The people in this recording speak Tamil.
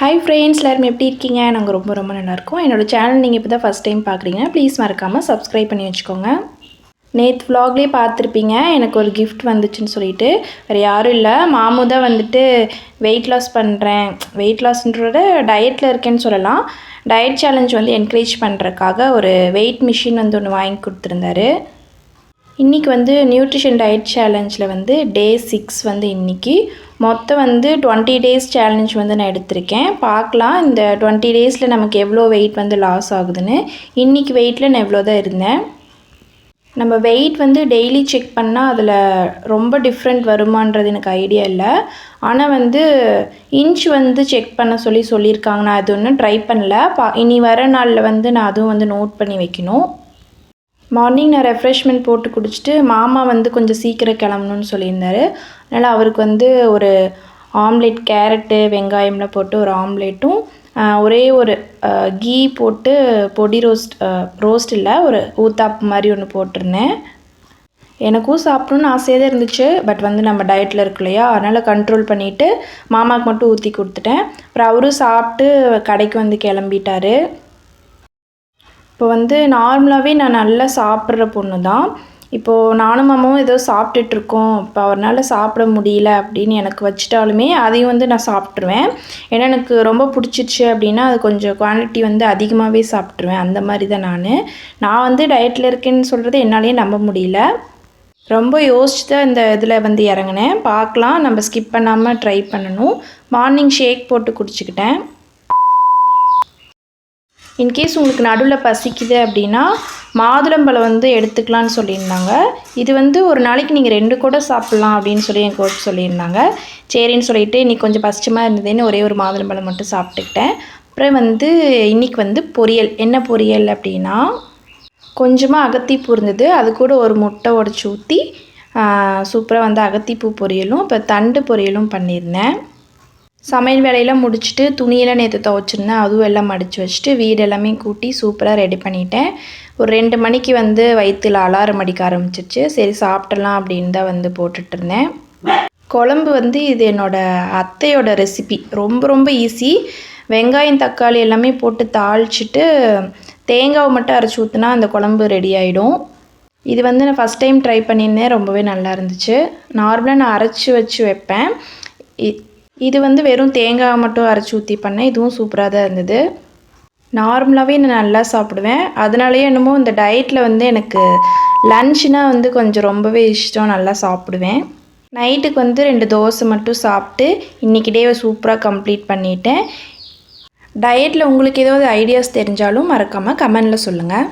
ஹாய் ஃப்ரெண்ட்ஸ், எல்லாரும் எப்படி இருக்கீங்க? நாங்கள் ரொம்ப நல்லாயிருக்கோம். என்னோடய சேனல் நீங்கள் இப்போ தான் ஃபஸ்ட் டைம் பார்க்குறீங்க, ப்ளீஸ் மறக்காமல் சப்ஸ்கிரைப் பண்ணி வச்சுக்கோங்க. நேற்று vlogலேயே பார்த்துருப்பீங்க, எனக்கு ஒரு கிஃப்ட் வந்துச்சுன்னு சொல்லிட்டு. வேறு யாரும் இல்லை, மாமு தான் வந்துட்டு வெயிட் லாஸ் பண்ணுறேன், வெயிட் லாஸ்ன்றத டயட்டில் இருக்கேன்னு சொல்லலாம். டயட் சேலஞ்ச் வந்து என்கரேஜ் பண்ணுறதுக்காக ஒரு வெயிட் மிஷின் வந்து ஒன்று வாங்கி கொடுத்துருந்தாரு. இன்றைக்கி வந்து நியூட்ரிஷன் டயட் சேலஞ்சில் வந்து டே 6 வந்து இன்றைக்கி மொத்தம் வந்து 20 டேஸ் சேலஞ்ச் வந்து நான் எடுத்திருக்கேன். பார்க்கலாம் இந்த 20 டேஸில் நமக்கு எவ்வளோ வெயிட் வந்து லாஸ் ஆகுதுன்னு. இன்றைக்கி வெயிட்டில் நான் எவ்வளோ தான் இருந்தேன். நம்ம வெயிட் வந்து டெய்லி செக் பண்ணால் அதில் ரொம்ப டிஃப்ரெண்ட் வருமானது எனக்கு ஐடியா இல்லை. ஆனால் வந்து இன்ச் வந்து செக் பண்ண சொல்லியிருக்காங்க. நான் அது ஒன்றும் ட்ரை பண்ணல. இனி வர நாளில் வந்து நான் அதுவும் வந்து நோட் பண்ணி வைக்கணும். மார்னிங் நான் ரெஃப்ரெஷ்மெண்ட் போட்டு குடிச்சிட்டு மாமா வந்து கொஞ்சம் சீக்கிரம் கிளம்பணுன்னு சொல்லியிருந்தார். அதனால் அவருக்கு வந்து ஒரு ஆம்லேட், கேரட்டு வெங்காயம்லாம் போட்டு ஒரு ஆம்லேட்டும் ஒரே ஒரு கீ போட்டு பொடி ரோஸ்ட் இல்லை, ஒரு ஊத்தாப்பு மாதிரி ஒன்று போட்டிருந்தேன். எனக்கும் சாப்பிட்ணுன்னு ஆசையாக தான் இருந்துச்சு. பட் வந்து நம்ம டயட்டில் இருக்கு இல்லையா, அதனால் கண்ட்ரோல் பண்ணிவிட்டு மாமாவுக்கு மட்டும் ஊற்றி கொடுத்துட்டேன். அப்புறம் அவரும் சாப்பிட்டு கடைக்கு வந்து கிளம்பிட்டார். இப்போ வந்து நார்மலாகவே நான் நல்லா சாப்பிட்ற பொண்ணு தான். இப்போது நானும் மாமாவும் ஏதோ சாப்பிட்டுட்ருக்கோம், இப்போ அவரால் சாப்பிட முடியல அப்படின்னு எனக்கு வச்சிட்டாலுமே அதையும் வந்து நான் சாப்பிட்ருவேன். ஏன்னா எனக்கு ரொம்ப பிடிச்சிருச்சு அப்படின்னா அது கொஞ்சம் குவான்டிட்டி வந்து அதிகமாகவே சாப்பிட்ருவேன். அந்த மாதிரி தான் நான் வந்து டயட்டில் இருக்கேன்னு சொல்கிறது என்னாலேயே நம்ப முடியல. ரொம்ப யோசிச்சு தான் இந்த இதில் வந்து இறங்கினேன். பார்க்கலாம், நம்ம ஸ்கிப் பண்ணாமல் ட்ரை பண்ணணும். மார்னிங் ஷேக் போட்டு குடிச்சிக்கிட்டேன். இன்கேஸ் உங்களுக்கு நடுவில் பசிக்குது அப்படின்னா மாதுளம்பழம் வந்து எடுத்துக்கலான்னு சொல்லியிருந்தாங்க. இது வந்து ஒரு நாளைக்கு நீங்கள் 2 கூட சாப்பிட்லாம் அப்படின்னு சொல்லி என் கோச் சொல்லியிருந்தாங்க. சரின்னு சொல்லிவிட்டு இன்றைக்கி கொஞ்சம் பசிச்சமாக இருந்ததுன்னு ஒரே ஒரு மாதுளம்பழம் மட்டும் சாப்பிட்டுக்கிட்டேன். அப்புறம் வந்து இன்றைக்கி வந்து பொரியல், என்ன பொரியல் அப்படின்னா கொஞ்சமாக அகத்திப்பூ இருந்தது, அது கூட ஒரு முட்டை உடச்சி ஊற்றி சூப்பராக வந்து அகத்திப்பூ பொரியலும் இப்போ தண்டு பொரியலும் பண்ணியிருந்தேன். சமையல் வேலையெல்லாம் முடிச்சுட்டு துணியெல்லாம் நேற்று துவைச்சிருந்தேன், அதுவும் எல்லாம் மடித்து வச்சுட்டு வீடு எல்லாமே கூட்டி சூப்பராக ரெடி பண்ணிட்டேன். ஒரு 2 மணிக்கு வந்து வயிற்றில் அலாரம் அடிக்க ஆரம்பிச்சிருச்சு. சரி சாப்பிடலாம் அப்படின்னு தான் வந்து போட்டுட்ருந்தேன். குழம்பு வந்து இது என்னோடய அத்தையோட ரெசிபி, ரொம்ப ஈஸி. வெங்காயம் தக்காளி எல்லாமே போட்டு தாளிச்சிட்டு தேங்காவை மட்டும் அரைச்சி ஊற்றினா அந்த குழம்பு ரெடி ஆகிடும். இது வந்து நான் ஃபஸ்ட் டைம் ட்ரை பண்ணியிருந்தேன், ரொம்பவே நல்லா இருந்துச்சு. நார்மலாக நான் அரைச்சி வச்சு வைப்பேன். இது வந்து வெறும் தேங்காய் மட்டும் அரைச்சி ஊற்றி பண்ணேன். இதுவும் சூப்பராக தான் இருந்தது. நார்மலாகவே நான் நல்லா சாப்பிடுவேன். அதனாலேயே என்னமோ இந்த டயட்டில் வந்து எனக்கு லன்ச்னால் வந்து கொஞ்சம் ரொம்பவே இஷ்டம், நல்லா சாப்பிடுவேன். நைட்டுக்கு வந்து 2 தோசை மட்டும் சாப்பிட்டு இன்றைக்கி டேவை சூப்பராக கம்ப்ளீட் பண்ணிட்டேன். டயட்டில் உங்களுக்கு ஏதாவது ஐடியாஸ் தெரிஞ்சாலும் மறக்காமல் கமெண்டில் சொல்லுங்கள்.